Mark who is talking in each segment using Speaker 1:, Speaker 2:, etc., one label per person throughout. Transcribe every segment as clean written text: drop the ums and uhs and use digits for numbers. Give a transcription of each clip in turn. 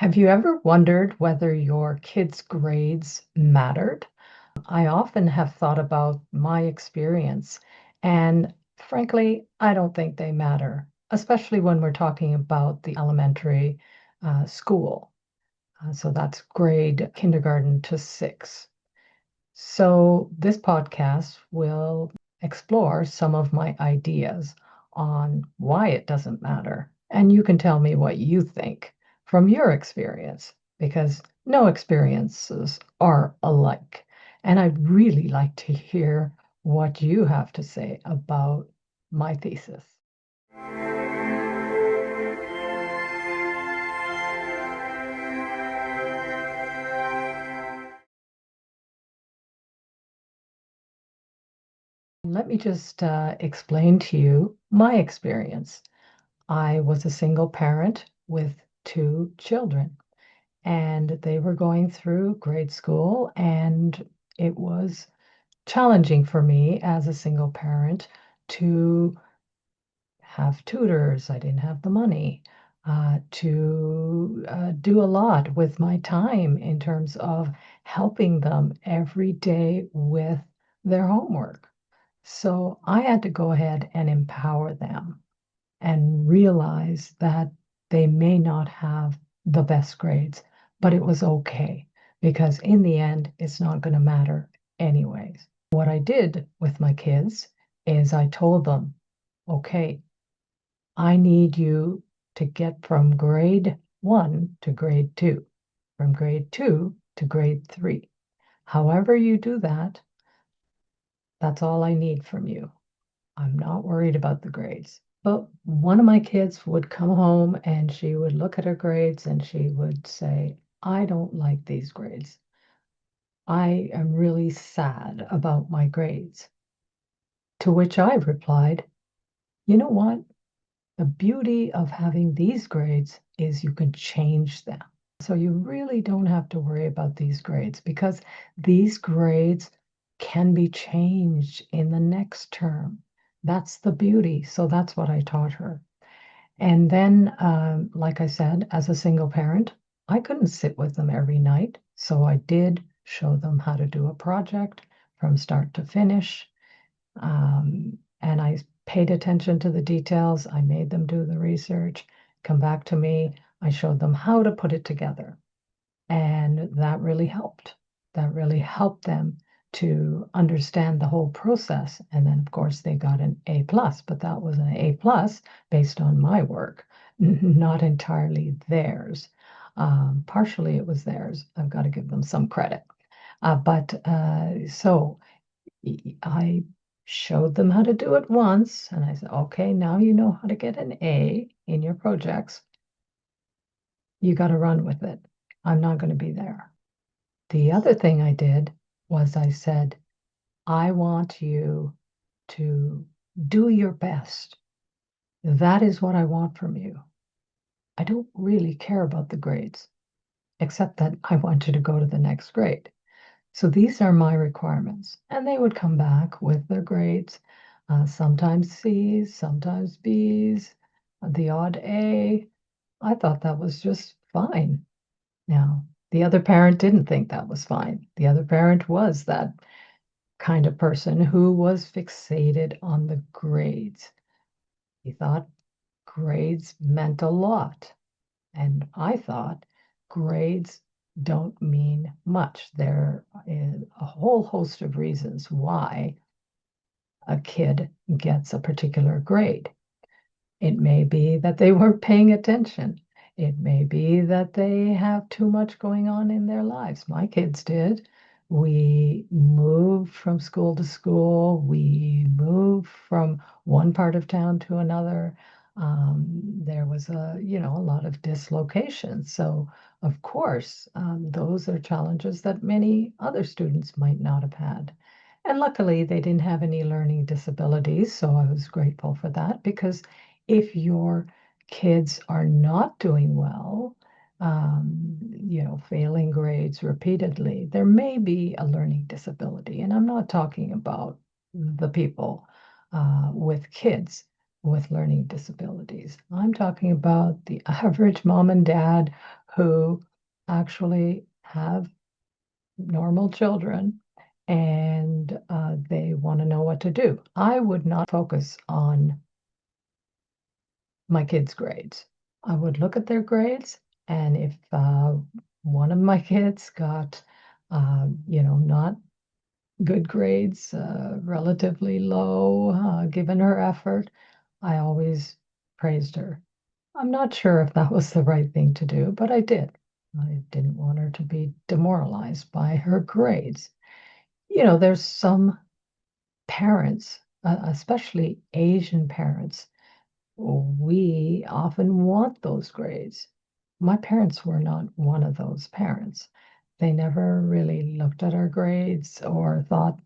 Speaker 1: Have you ever wondered whether your kids' grades mattered? I often have thought about my experience, and frankly, I don't think they matter, especially when we're talking about the elementary school. So that's grade kindergarten to six. So this podcast will explore some of my ideas on why it doesn't matter. And you can tell me what you think from your experience, because no experiences are alike. And I'd really like to hear what you have to say about my thesis. Let me just explain to you my experience. I was a single parent with two children, and they were going through grade school, and it was challenging for me as a single parent to have tutors. I didn't have the money to do a lot with my time in terms of helping them every day with their homework. So I had to go ahead and empower them and realize that they may not have the best grades, but it was okay because in the end, it's not going to matter anyways. What I did with my kids is I told them, okay, I need you to get from grade one to grade two, from grade two to grade three. However, you do that, that's all I need from you. I'm not worried about the grades. But one of my kids would come home and she would look at her grades and she would say, I don't like these grades. I am really sad about my grades. To which I replied, you know what? The beauty of having these grades is you can change them. So you really don't have to worry about these grades because these grades can be changed in the next term. That's the beauty. So that's what I taught her. And then, like I said, as a single parent, I couldn't sit with them every night. So I did show them how to do a project from start to finish. And I paid attention to the details. I made them do the research, come back to me. I showed them how to put it together. And that really helped. That really helped them to understand the whole process. And then, of course, they got an A plus, but that was an A plus based on my work, not entirely theirs. Partially it was theirs. I've got to give them some credit. So I showed them how to do it once, and I said, okay, now you know how to get an A in your projects. You got to run with it. I'm not going to be there. The other thing I did was I said, I want you to do your best. That is what I want from you. I don't really care about the grades, except that I want you to go to the next grade. So these are my requirements. And they would come back with their grades, sometimes C's, sometimes B's, the odd A. I thought that was just fine. Now, the other parent didn't think that was fine. The other parent was that kind of person who was fixated on the grades. He thought grades meant a lot. And I thought grades don't mean much. There is a whole host of reasons why a kid gets a particular grade. It may be that they weren't paying attention. It may be that they have too much going on in their lives. My kids did. We moved from school to school. We moved from one part of town to another. There was a lot of dislocation. So, of course, those are challenges that many other students might not have had. And luckily, they didn't have any learning disabilities. So I was grateful for that because if your kids are not doing well, failing grades repeatedly, there may be a learning disability. And I'm not talking about the people with kids with learning disabilities. I'm talking about the average mom and dad who actually have normal children and they want to know what to do. I would not focus on my kids' grades. I would look at their grades, and if one of my kids got, not good grades, relatively low, given her effort, I always praised her. I'm not sure if that was the right thing to do, but I did. I didn't want her to be demoralized by her grades. There's some parents, especially Asian parents, we often want those grades. My parents were not one of those parents. They never really looked at our grades or thought,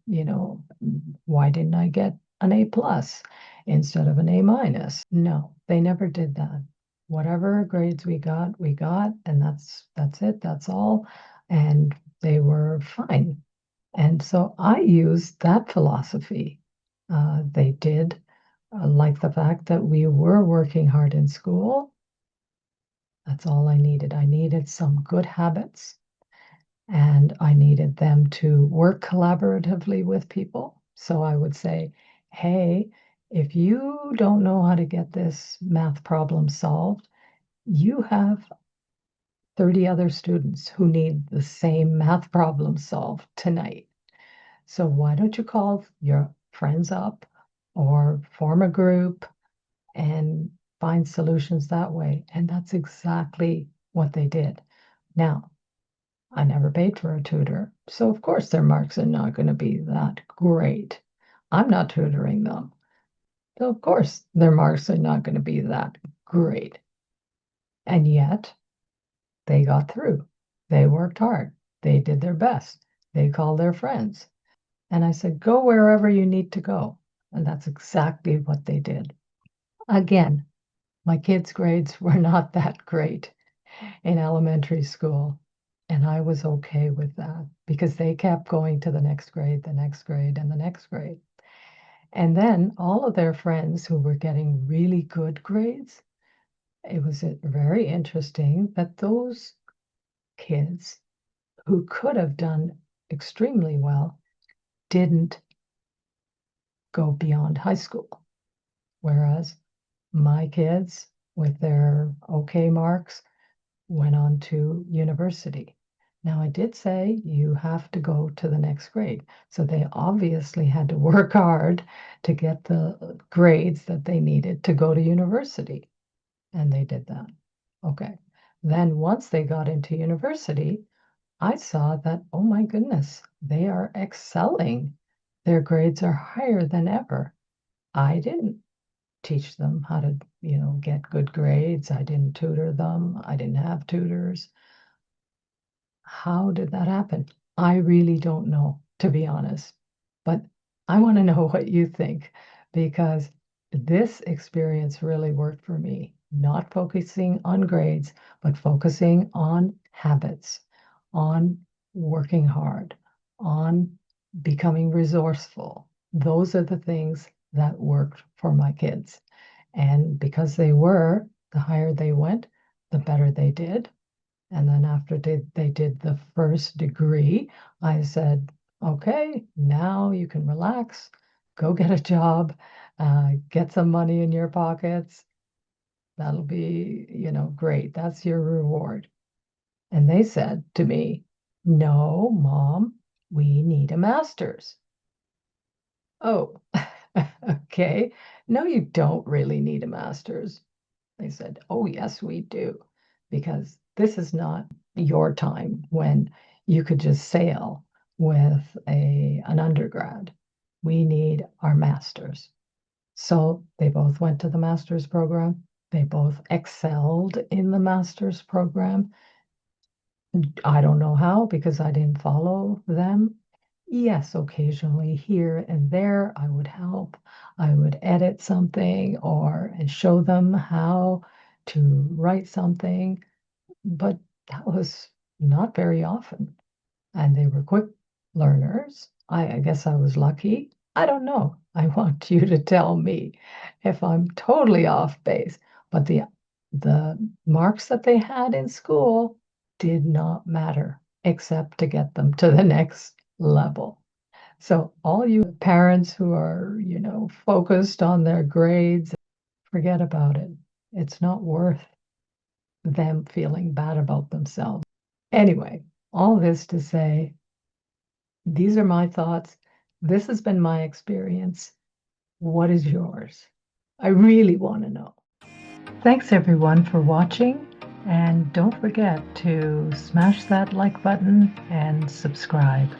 Speaker 1: why didn't I get an A plus instead of an A minus? No, they never did that. Whatever grades we got, and that's it, that's all. And they were fine. And so I used that philosophy. They did like the fact that we were working hard in school. That's all I needed. I needed some good habits and I needed them to work collaboratively with people. So I would say, hey, if you don't know how to get this math problem solved, you have 30 other students who need the same math problem solved tonight. So why don't you call your friends up or form a group and find solutions that way? And that's exactly what they did. Now, I never paid for a tutor, so of course their marks are not going to be that great. I'm not tutoring them, so of course their marks are not going to be that great. And yet they got through. They worked hard. They did their best. They called their friends. And I said, go wherever you need to go. And that's exactly what they did. Again, my kids' grades were not that great in elementary school. And I was okay with that because they kept going to the next grade, the next grade, and the next grade. And then all of their friends who were getting really good grades, it was very interesting that those kids who could have done extremely well didn't go beyond high school. Whereas my kids, with their okay marks, went on to university. Now, I did say you have to go to the next grade. So they obviously had to work hard to get the grades that they needed to go to university. And they did that. Okay. Then once they got into university, I saw that, oh my goodness, they are excelling. Their grades are higher than ever. I didn't teach them how to, get good grades. I didn't tutor them. I didn't have tutors. How did that happen? I really don't know, to be honest. But I want to know what you think because this experience really worked for me. Not focusing on grades, but focusing on habits, on working hard, on becoming resourceful. Those are the things that worked for my kids. And because they were, the higher they went, the better they did. And then after they did the first degree, I said, okay, now you can relax, go get a job, get some money in your pockets. That'll be, great. That's your reward. And they said to me, no, Mom, we need a master's. Oh, okay. No, you don't really need a master's. They said, oh, yes, we do, because this is not your time when you could just sail with an undergrad. We need our masters. So they both went to the master's program. They both excelled in the master's program. I don't know how because I didn't follow them. Yes, occasionally here and there, I would help. I would edit something or and show them how to write something, but that was not very often. And they were quick learners. I guess I was lucky. I don't know. I want you to tell me if I'm totally off base. But the marks that they had in school did not matter except to get them to the next level. So all you parents who are, focused on their grades, forget about it. It's not worth them feeling bad about themselves. Anyway, all this to say, these are my thoughts. This has been my experience. What is yours? I really want to know. Thanks everyone for watching, and don't forget to smash that like button and subscribe.